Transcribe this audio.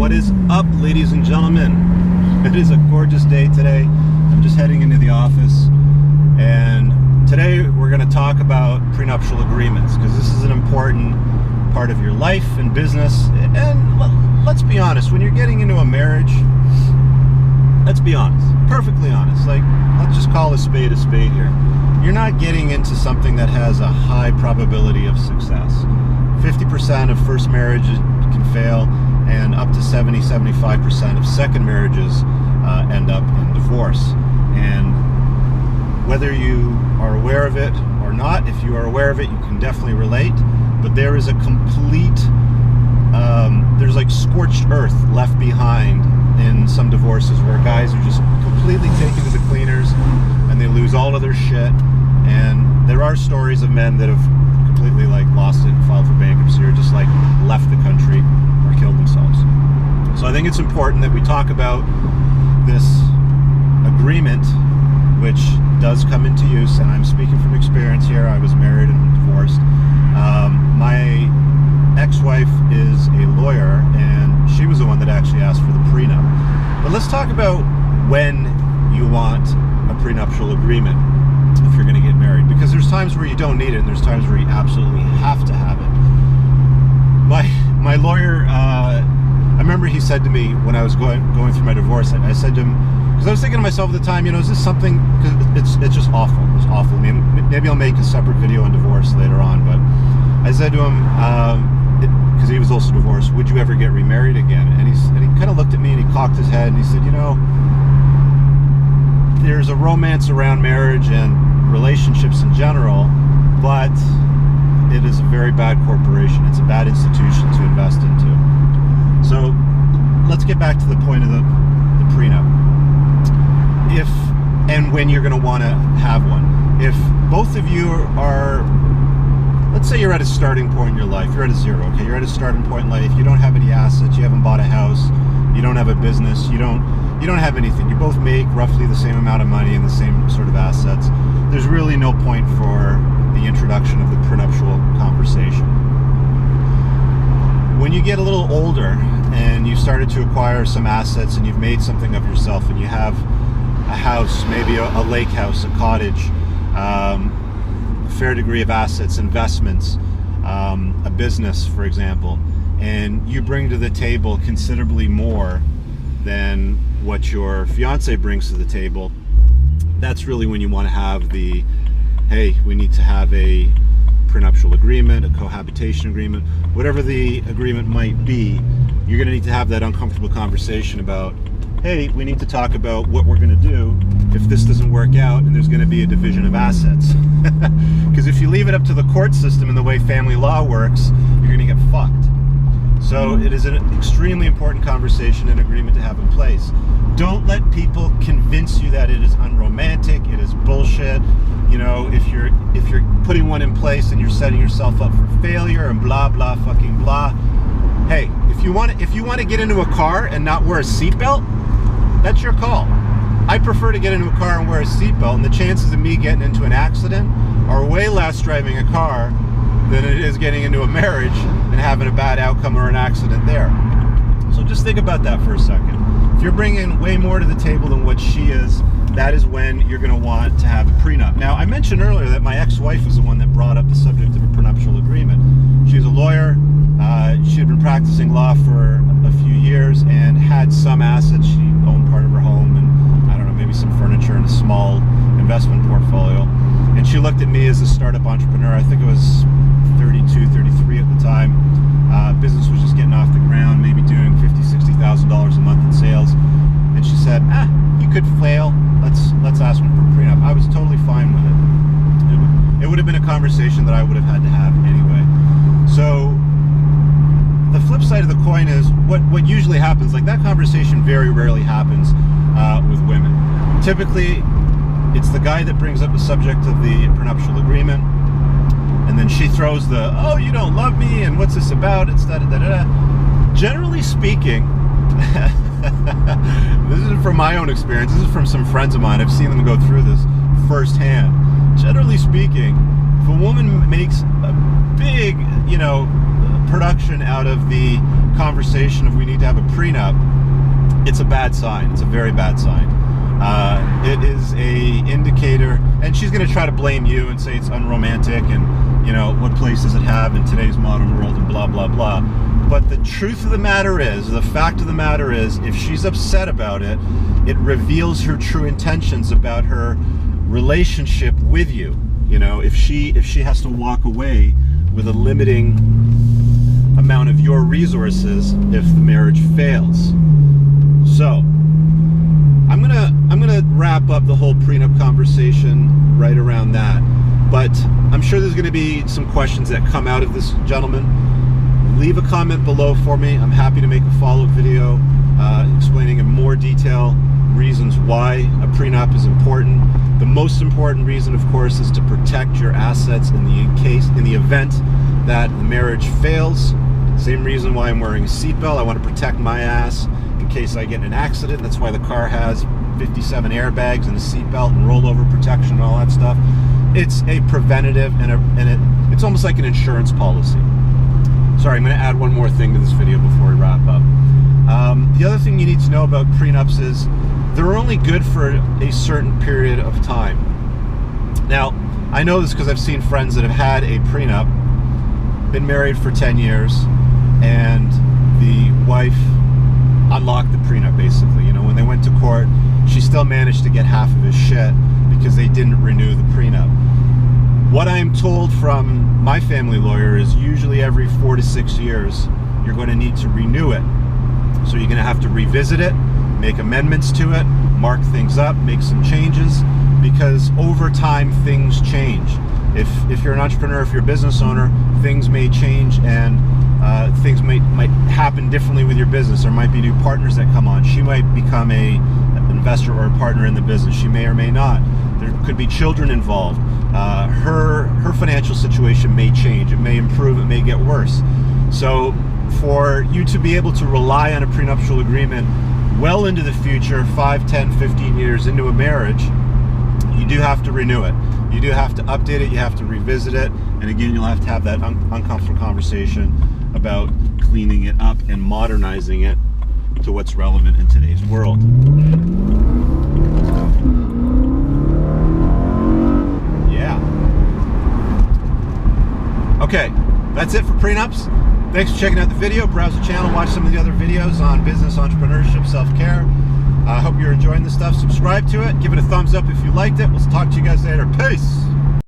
What is up, ladies and gentlemen? It is a gorgeous day today. I'm just heading into the office, and today we're going to talk about prenuptial agreements, because this is an important part of your life and business. And let's be honest, when you're getting into a marriage, let's be honest, perfectly honest, like, let's just call a spade here. You're not getting into something that has a high probability of success. 50% of first marriages can fail, and up to 70-75% of second marriages end up in divorce. And whether you are aware of it or not, if you are aware of it, you can definitely relate. But there is a complete, there's like scorched earth left behind in some divorces, where guys are just completely taken to the cleaners and they lose all of their shit. And there are stories of men that have completely like lost it and filed for bankruptcy, or just like left the country or killed themselves. So I think it's important that we talk about this agreement, which does come into use, and I'm speaking from experience here. I was married and divorced. My ex-wife is a lawyer, and she was the one that actually asked for the prenup. But let's talk about when you want a prenuptial agreement if you're going to get married, because there's times where you don't need it, and there's times where you absolutely have to have it. My lawyer, I remember he said to me when I was going through my divorce, I said to him, because I was thinking to myself at the time, is this something, because it's just awful. It's awful. Maybe I'll make a separate video on divorce later on, but I said to him, because he was also divorced, would you ever get remarried again? And he kind of looked at me and he cocked his head and he said, there's a romance around marriage and relationships in general, but it is a very bad corporation. It's a bad institution to invest into. So let's get back to the point of the prenup. If and when you're going to want to have one. If both of you are, let's say you're at a starting point in your life, you're at a zero, okay? You're at a starting point in life, you don't have any assets, you haven't bought a house, you don't have a business, you don't have anything. You both make roughly the same amount of money and the same sort of assets. There's really no point for the introduction of the prenuptial conversation. When you get a little older and you started to acquire some assets and you've made something of yourself, and you have a house, maybe a lake house, a cottage, a fair degree of assets, investments, a business, for example, and you bring to the table considerably more than what your fiance brings to the table, that's really when you want to have the, hey, we need to have a prenuptial agreement, a cohabitation agreement, whatever the agreement might be. You're going to need to have that uncomfortable conversation about, hey, we need to talk about what we're going to do if this doesn't work out and there's going to be a division of assets. Because if you leave it up to the court system and the way family law works, you're going to get fucked. So it is an extremely important conversation and agreement to have in place. Don't let people convince you that it is unromantic, it is bullshit. If you're putting one in place and you're setting yourself up for failure and blah blah fucking blah. Hey, if you want to get into a car and not wear a seatbelt, that's your call. I prefer to get into a car and wear a seatbelt, and the chances of me getting into an accident are way less driving a car than it is getting into a marriage and having a bad outcome or an accident there. So just think about that for a second. If you're bringing way more to the table than what she is, that is when you're going to want to have a prenup. Now, I mentioned earlier that my ex-wife was the one that brought up the subject of a prenuptial agreement. She's a lawyer. She had been practicing law for a few years and had some assets. She owned part of her home and, I don't know, maybe some furniture and a small investment portfolio. And she looked at me as a startup entrepreneur. I think it was 32, 33 at the time. Business was just getting off the ground, maybe doing $50,000, $60,000 a month in sales. And she said, you could fail. Let's ask her for a prenup. I was totally fine with it. It would have been a conversation that I would have had to have anyway. So the flip side of the coin is what usually happens, like that conversation very rarely happens with women. Typically, it's the guy that brings up the subject of the prenuptial agreement, and then she throws the, oh, you don't love me, and what's this about? It's da-da-da-da-da. Generally speaking, this isn't from my own experience, this is from some friends of mine. I've seen them go through this firsthand. Generally speaking, if a woman makes a big, production out of the conversation of we need to have a prenup, it's a bad sign. It's a very bad sign. It is a indicator, and she's going to try to blame you and say it's unromantic and, you know, what place does it have in today's modern world and blah, blah, blah. But the truth of the matter is, the fact of the matter is, if she's upset about it, it reveals her true intentions about her relationship with you. You know, if she has to walk away with a limiting amount of your resources if the marriage fails. So I'm gonna wrap up the whole prenup conversation right around that, but I'm sure there's gonna be some questions that come out of this, gentlemen. Leave a comment below for me. I'm happy to make a follow-up video explaining in more detail reasons why a prenup is important. The most important reason, of course, is to protect your assets in the event that the marriage fails. Same reason why I'm wearing a seatbelt. I want to protect my ass in case I get in an accident. That's why the car has 57 airbags and a seatbelt and rollover protection and all that stuff. It's a preventative, and it's almost like an insurance policy. Sorry, I'm going to add one more thing to this video before we wrap up. The other thing you need to know about prenups is they're only good for a certain period of time. Now, I know this because I've seen friends that have had a prenup, been married for 10 years, and the wife unlocked the prenup, basically. You know, when they went to court, she still managed to get half of his shit because they didn't renew the prenup. What I'm told from my family lawyer is usually every 4 to 6 years, you're going to need to renew it. So you're going to have to revisit it, make amendments to it, mark things up, make some changes, because over time things change. If you're an entrepreneur, if you're a business owner, things may change, and things might happen differently with your business. There might be new partners that come on. She might become an investor or a partner in the business. She may or may not. There could be children involved. Her financial situation may change. It may improve. It may get worse. So for you to be able to rely on a prenuptial agreement well into the future, 5, 10, 15 years into a marriage, you do have to renew it. You do have to update it. You have to revisit it. And again, you'll have to have that uncomfortable conversation about cleaning it up and modernizing it to what's relevant in today's world. Yeah. Okay, that's it for prenups. Thanks for checking out the video. Browse the channel, watch some of the other videos on business, entrepreneurship, self-care. I hope you're enjoying this stuff. Subscribe to it. Give it a thumbs up if you liked it. We'll talk to you guys later. Peace.